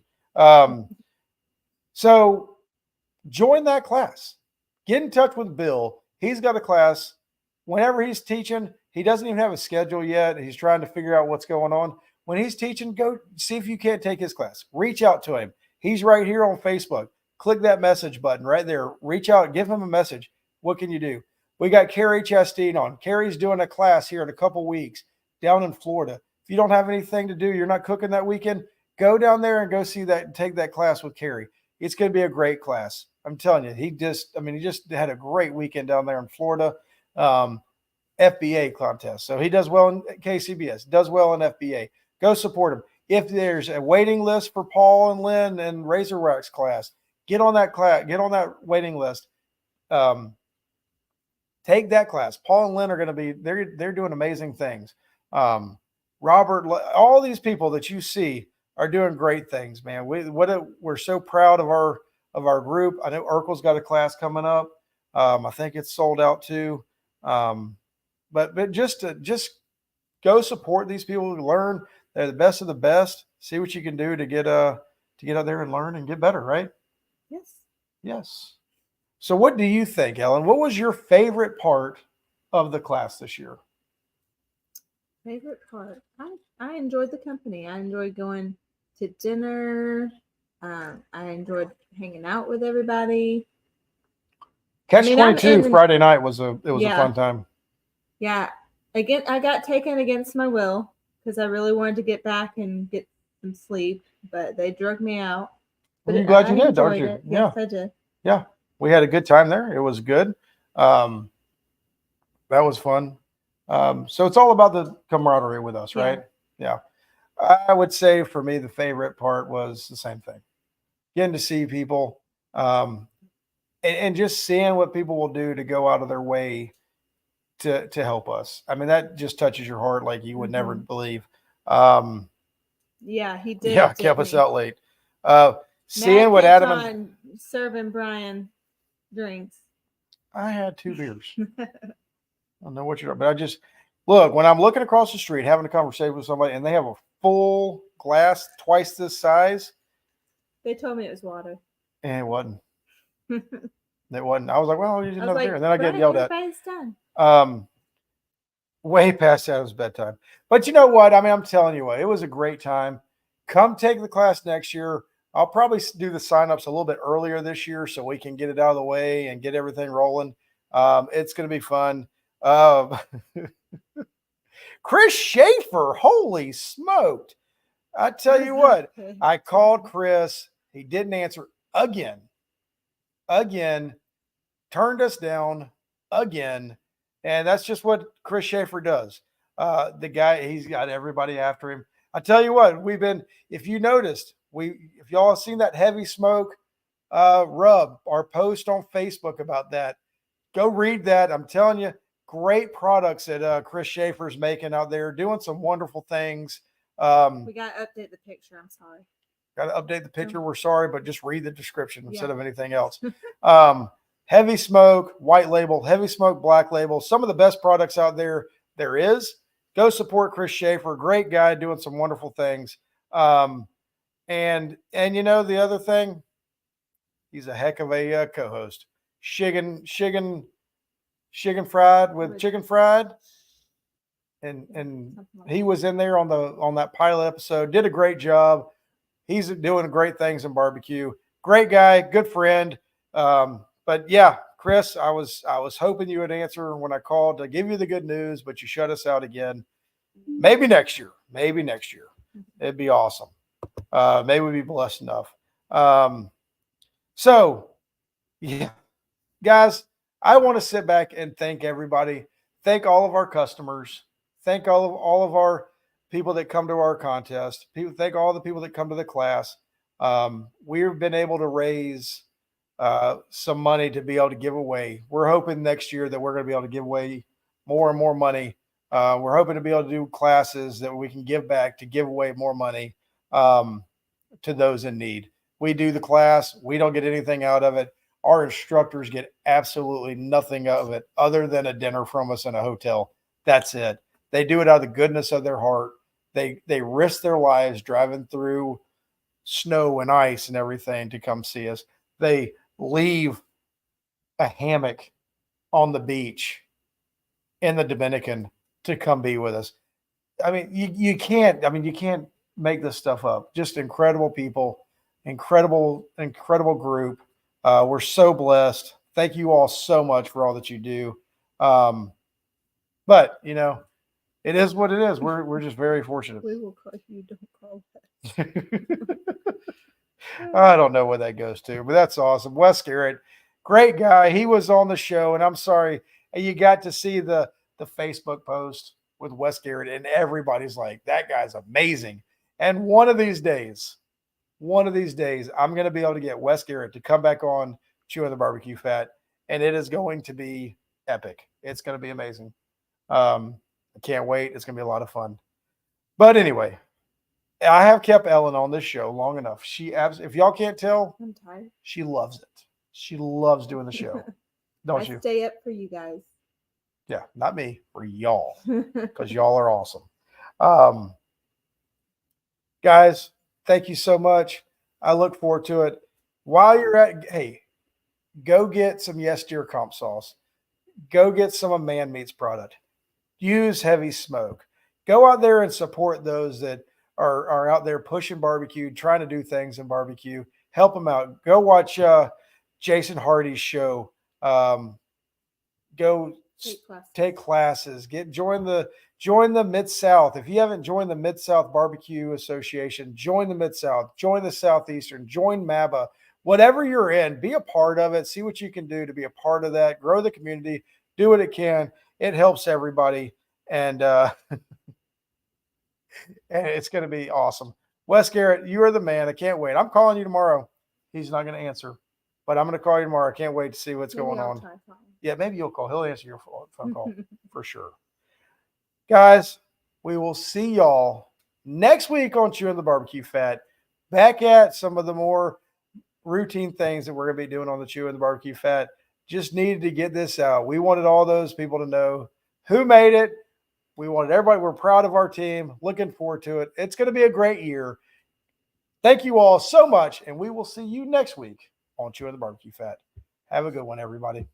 So join that class. Get in touch with Bill. He's got a class. Whenever he's teaching, he doesn't even have a schedule yet. He's trying to figure out what's going on. When he's teaching, go see if you can't take his class. Reach out to him. He's right here on Facebook. Click that message button right there. Reach out. Give him a message. What can you do? We got Carrie Chastain on. Carrie's doing a class here in a couple weeks down in Florida. If you don't have anything to do, you're not cooking that weekend, go down there and go see that and take that class with Carrie. It's going to be a great class. I'm telling you, he just had a great weekend down there in Florida. FBA contest. So he does well in KCBS, does well in FBA. Go support him. If there's a waiting list for Paul and Lynn and Razor Wax class, get on that class, get on that waiting list. Take that class. Paul and Lynn are going to be, they're doing amazing things. Robert, all these people that you see are doing great things, man. We're so proud of our group. I know Urkel's got a class coming up. I think it's sold out too. But just go support these people who learn. They're the best of the best. See what you can do to get out there and learn and get better, right? Yes. Yes. So what do you think, Ellen? What was your favorite part of the class this year? Favorite part? I enjoyed the company. I enjoyed going to dinner. I enjoyed hanging out with everybody. Catch mean, 22 Friday night was a Yeah. fun time. Yeah. Again, I got taken against my will because I really wanted to get back and get some sleep, but they drug me out. But I'm glad I you did, aren't enjoyed you? it. Yes, I did. Yeah, we had a good time there. It was good. That was fun. So it's all about the camaraderie with us, right? Yeah. I would say for me, the favorite part was the same thing. Getting to see people, and just seeing what people will do to go out of their way to help us. I mean, that just touches your heart like you would never believe. Yeah, he did. Yeah, kept us out late. Seeing Matt what kept Adam on serving Brian drinks. I had 2 beers. I don't know what you're, but I just look when I'm looking across the street having a conversation with somebody and they have a full glass twice this size. They told me it was water. And it wasn't. It wasn't. I was like, well, you just another beer. And then I get Brian, yelled at. everybody's done. Way past Adam's bedtime. But you know what? I mean, I'm telling you what, it was a great time. Come take the class next year. I'll probably do the signups a little bit earlier this year so we can get it out of the way and get everything rolling. It's going to be fun. Chris Schaefer, holy smoked. I tell you what, I called Chris. He didn't answer again, turned us down again. And that's just what Chris Schaefer does. The guy, he's got everybody after him. I tell you what, if you noticed, if y'all have seen that Heavy Smoke rub, our post on Facebook about that, go read that. I'm telling you, great products that Chris Schaefer's making out there, doing some wonderful things. We got to update the picture. I'm sorry. Got to update the picture. We're sorry, but just read the description instead of anything else. Heavy Smoke, white label, Heavy Smoke, black label, some of the best products out there is. Go support Chris Schaefer, great guy doing some wonderful things. And you know the other thing, he's a heck of a co-host. Shiggin Fried with Chicken Fried, and he was in there on that pilot episode. Did a great job. He's doing great things in barbecue. Great guy, good friend. But yeah, Chris, I was hoping you would answer when I called to give you the good news, but you shut us out again. Maybe next year. It'd be awesome. Maybe we'd be blessed enough. So yeah, guys, I want to sit back and thank everybody. Thank all of our customers. Thank all of our people that come to our contest. Thank all the people that come to the class. We've been able to raise some money to be able to give away. We're hoping next year that we're going to be able to give away more and more money. We're hoping to be able to do classes that we can give back to give away more money to those in need. We do the class. We don't get anything out of it. Our instructors get absolutely nothing of it other than a dinner from us in a hotel. That's it. They do it out of the goodness of their heart. They risk their lives driving through snow and ice and everything to come see us. They leave a hammock on the beach in the Dominican to come be with us. I mean, you can't make this stuff up. Just incredible people, incredible group. We're so blessed. Thank you all so much for all that you do. But you know, it is what it is. We're just very fortunate. We will call you. Don't call that. I don't know what that goes to, but that's awesome. Wes Garrett, great guy. He was on the show, and I'm sorry you got to see the Facebook post with Wes Garrett, and everybody's like, that guy's amazing. And one of these days, I'm going to be able to get Wes Garrett to come back on Chewin the BBQ Fat, and it is going to be epic. It's going to be amazing. I can't wait. It's going to be a lot of fun. But anyway, I have kept Ellen on this show long enough. If y'all can't tell, I'm tired. She loves it. She loves doing the show. Don't you? Stay up for you guys. Yeah, not me, for y'all, because y'all are awesome. Guys, thank you so much. I look forward to it. While you're go get some Yes Dear comp sauce. go get some of Man Meat's product. Use Heavy Smoke. Go out there and support those that are out there pushing barbecue, trying to do things in barbecue. Help them out. Go watch Jason Hardy's show. Go take classes. Join the Mid-South. If you haven't joined the Mid-South Barbecue Association, join the Mid-South, join the Southeastern, join MABA. Whatever you're in, be a part of it. See what you can do to be a part of that. Grow the community. Do what it can. It helps everybody. And and it's going to be awesome. Wes Garrett, you are the man. I can't wait. I'm calling you tomorrow. He's not going to answer, but I'm going to call you tomorrow. I can't wait to see what's going on. Yeah, maybe you'll call. He'll answer your phone call for sure. Guys, we will see y'all next week on Chewin the BBQ Fat. Back at some of the more routine things that we're going to be doing on the Chewin the BBQ Fat. Just needed to get this out. We wanted all those people to know who made it. We wanted everybody. We're proud of our team. Looking forward to it. It's going to be a great year. Thank you all so much, and we will see you next week on Chewin the BBQ Fat. Have a good one, everybody.